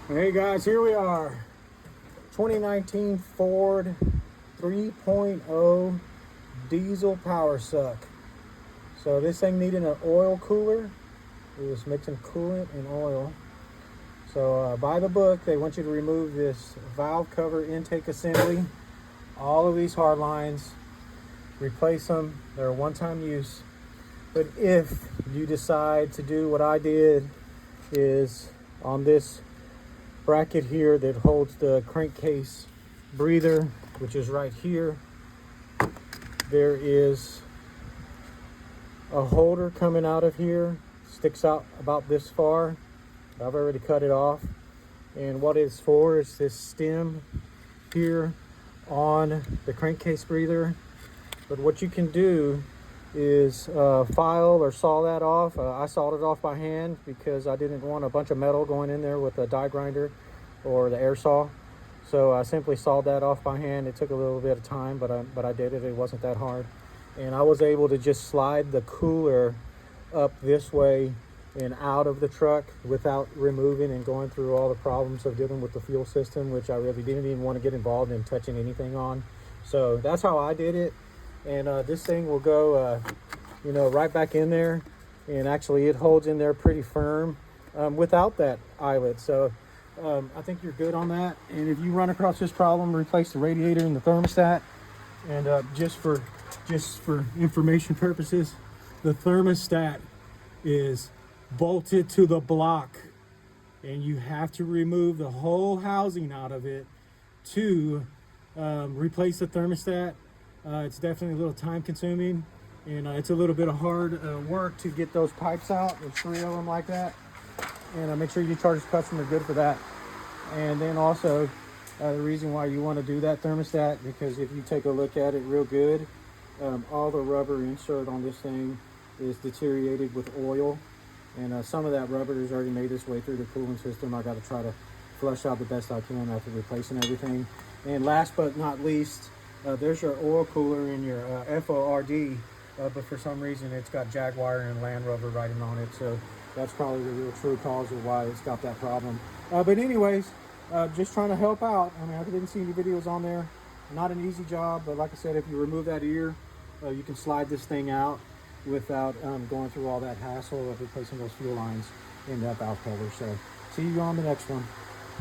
Hey guys, here we are. 2019 Ford 3.0 diesel power suck. So this thing needed an oil cooler. It was mixing coolant and oil. So by the book, they want you to remove this valve cover intake assembly, all of these hard lines, replace them. They're a one-time use. But if you decide to do what I did, is on this bracket here that holds the crankcase breather, which is right here, there is a holder coming out of here, sticks out about this far. I've already cut it off, and what it's for is this stem here on the crankcase breather. But what you can do is file or saw that off. I sawed it off by hand because I didn't want a bunch of metal going in there with a die grinder or the air saw. So I simply sawed that off by hand. It took a little bit of time, but I did it. It wasn't that hard. And I was able to just slide the cooler up this way and out of the truck without removing and going through all the problems of dealing with the fuel system, which I really didn't even want to get involved in touching anything on. So that's how I did it. And this thing will go, right back in there. And actually it holds in there pretty firm without that eyelet. So I think you're good on that. And if you run across this problem, replace the radiator and the thermostat. And just for information purposes, the thermostat is bolted to the block. And you have to remove the whole housing out of it to replace the thermostat. It's definitely a little time consuming, and it's a little bit of hard work to get those pipes out. There's 3 of them like that, and make sure you charge the customer good for that. And then also the reason why you want to do that thermostat, because if you take a look at it real good, all the rubber insert on this thing is deteriorated with oil, and some of that rubber has already made its way through the cooling system. I got to try to flush out the best I can after replacing everything. And last but not least, there's your oil cooler in your FORD, but for some reason it's got Jaguar and Land Rover writing on it, so that's probably the real true cause of why it's got that problem. But anyways, just trying to help out. I mean, I didn't see any videos on there. Not an easy job, but like I said, if you remove that ear, you can slide this thing out without going through all that hassle of replacing those fuel lines in that valve cover. So see you on the next one.